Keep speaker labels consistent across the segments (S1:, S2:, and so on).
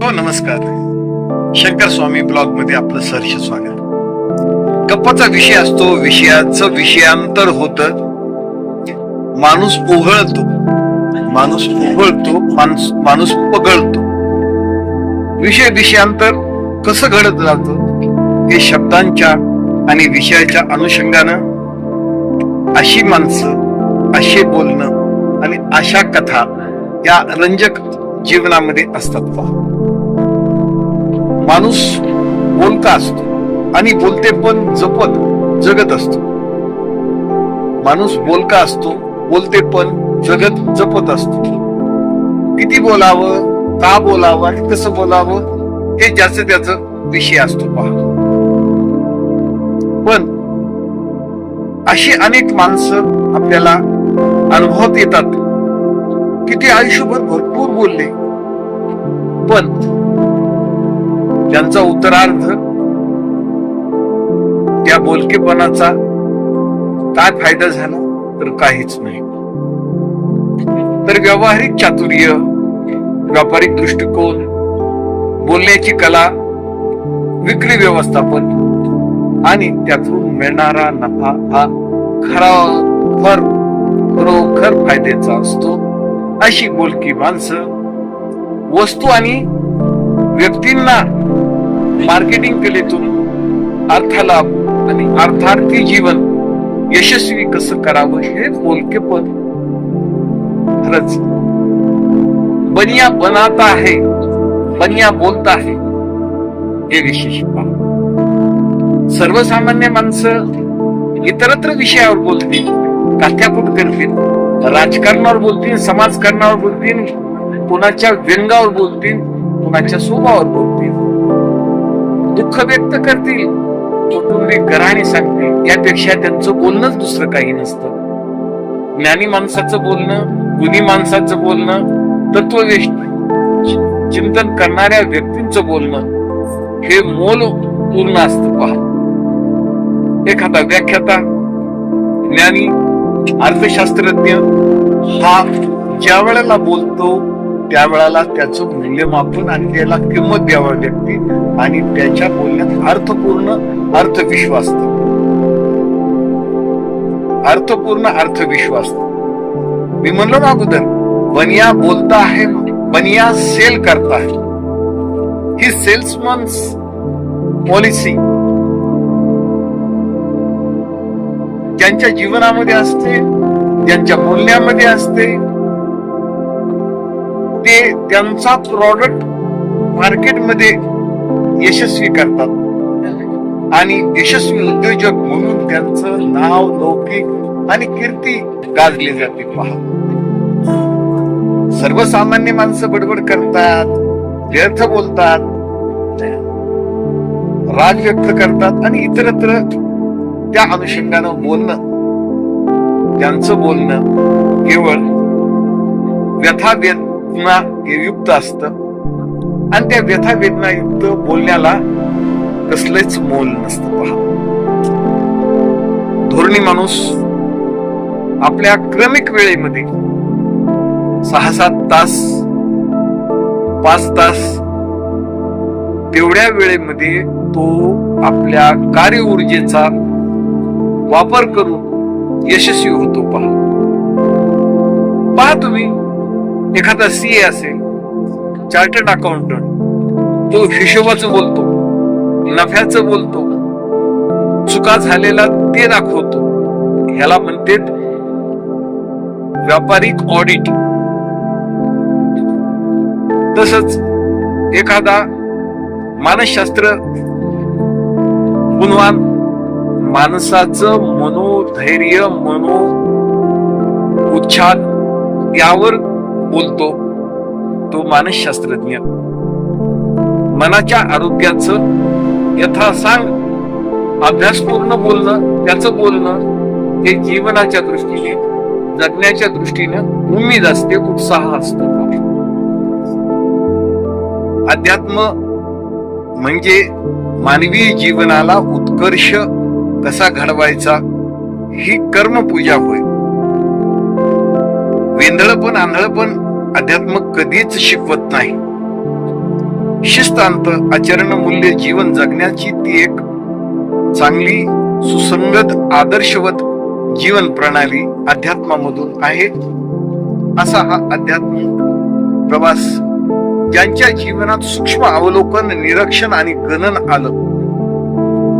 S1: हो नमस्कार. शंकर स्वामी ब्लॉग मध्ये आपलं सहर्ष स्वागत. गप्पाचा विषय असतो, विषयाचं विषयांतर होतं, माणूस ओघळतो, माणूस पगळतो. विषयांतर कसं घडत राहतं हे शब्दांच्या आणि विषयाच्या अनुषंगानं अशी माणसं, असे बोलणं आणि अशा कथा या रंजक जीवनामध्ये असतात. पहा, माणूस बोलका असतो आणि बोलते पण जगत असतो. माणूस बोलका असतो, बोलते पण जपत असतो. किती बोलावं, का बोलावं आणि कसं बोलावं हे ज्याचं त्याचं विषय असतो. पहा, पण अशी अनेक माणसं आपल्याला अनुभवात येतात की ते आयुष्यभर भरपूर बोलले, पण त्यांचा उत्तरार्ध त्या बोलकेपणाचा काय फायदा झाला तर काहीच नाही. तर व्यावहारिक चातुर्य, व्यापारिक दृष्टिकोन, बोलण्याची कला, विक्री व्यवस्थापन आणि त्यातून मिळणारा नफा हा खरोखर फायद्याचा असतो. अशी बोलकी माणसं वस्तू आणि व्यक्तींना मार्केटिंग कलेतून अर्थलाभ आणि अर्थार्थी जीवन यशस्वी कसं करावं हे बोलकेपण खरंच बनिया बनाता है, बनिया बोलता है हे विशेष. सर्वसामान्य माणसं इतरत्र विषयावर बोलतील, काथ्याकूट करतील, राजकारणावर बोलतील, समाजकारणावर बोलतील, कुणाच्या व्यंगावर बोलतील, कुणाच्या स्वभावावर बोलतील, दुःख व्यक्त करतील, कौटुंबिक घराणे सांगतील. यापेक्षा त्यांचं बोलणंच दुसरं काही नसतं. ज्ञानी माणसाचं बोलणं, गुणी माणसाचं बोलणं, तत्ववेश चिंतन करणाऱ्या व्यक्तींचं बोलणं हे मोल पूर्ण असतं. पहा, एखादा व्याख्याता, ज्ञानी, अर्थशास्त्रज्ञ हा ज्या वेळेला बोलतो त्यावेळेला त्याचं मूल्यमापन आणि त्याला किंमत द्यावी लागते आणि त्याच्या बोलण्यात अर्थपूर्ण अर्थविश्वास. मी म्हणलो ना अगोदर, बनिया बोलता है, बनिया सेल करता है. ही सेल्समन्स पॉलिसी ज्यांच्या जीवनामध्ये असते, ज्यांच्या बोलण्यामध्ये असते, ते त्यांचा प्रॉडक्ट मार्केटमध्ये यशस्वी करतात आणि यशस्वी उद्योजक म्हणून त्यांचं नाव, लौकिक आणि कीर्ती गाजली जाते. पहा, सर्वसामान्य माणसं बडबड करतात, व्यर्थ बोलतात, राग व्यक्त करतात आणि इतरत्र त्या अनुषंगानं बोलणं, त्यांचं बोलणं केवळ व्यथा वेदना युक्त असतं आणि त्या व्यथा वेदना युक्त बोलण्याला कसलेच मोल नसतं. पहा, धोरणी माणूस आपल्या क्रमिक वेळेमध्ये 6-7 तास, 5 तास तेवढ्या वेळेमध्ये तो आपल्या कार्य ऊर्जेचा वापर करून यशस्वी होतो. पहा तुम्ही, एखादा CA असेल, चार्टर्ड अकाउंटंट, तो हिशोबाचं बोलतो, नफ्याचं बोलतो, चुका झालेला ते दाखवतो. ह्याला म्हणते व्यापारिक ऑडिट. तसंच एखादा मानसशास्त्र गुणवान माणसाचं मनोधैर्य, उच्छाद यावर बोलतो, तो मानसशास्त्रज्ञ. मनाच्या आरोग्याचं यथासांग अभ्यासपूर्ण बोलणं, त्याचं बोलणं हे जीवनाच्या दृष्टीने, जगण्याच्या दृष्टीने उम्मीद असते, उत्साह असतो. अध्यात्म म्हणजे मानवी जीवनाला उत्कर्ष कसा घडवायचा ही कर्मपूजा होय. वेंधळ पण आंधळ पण अध्यात्म कधीच शिकवत नाही. शिस्तांत आचरण मूल्य जीवन जगण्याची ती एक चांगली सुसंगत आदर्शवत जीवन प्रणाली अध्यात्मामधून आहे. असा हा अध्यात्मिक प्रवास ज्यांच्या जीवनात सूक्ष्म अवलोकन, निरीक्षण आणि गणन आलं,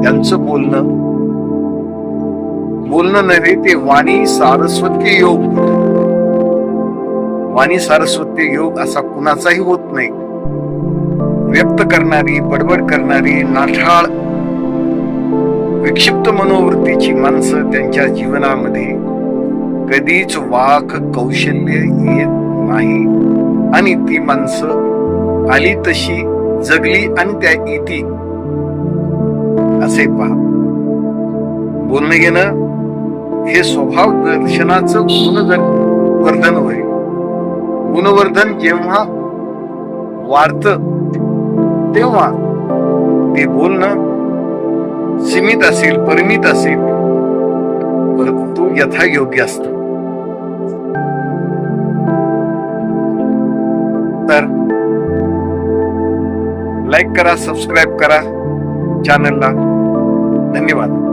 S1: त्यांचं बोलणं नव्हे, ते वाणी सारस्वत्य योग. वाणी सारस्वत्य योग असा कुणाचाही होत नाही. व्यक्त करणारी, बडबड करणारी, नाठाळ विक्षिप्त मनोवृत्तीची माणसं त्यांच्या जीवनामध्ये कधीच वाक कौशल्य येत नाही. आणि ती माणसं आली तशी जगली आणि त्या इति असे पहा. बोलणं घेणं हे स्वभाव दर्शनाचं गुणवर्धन होय. गुणवर्धन जेव्हा वाढत तेव्हा ते बोलणं सीमित असेल, परिमित असेल, परंतु यथायोग्य असत. तर लाईक करा, सबस्क्राईब करा चॅनलला. धन्यवाद.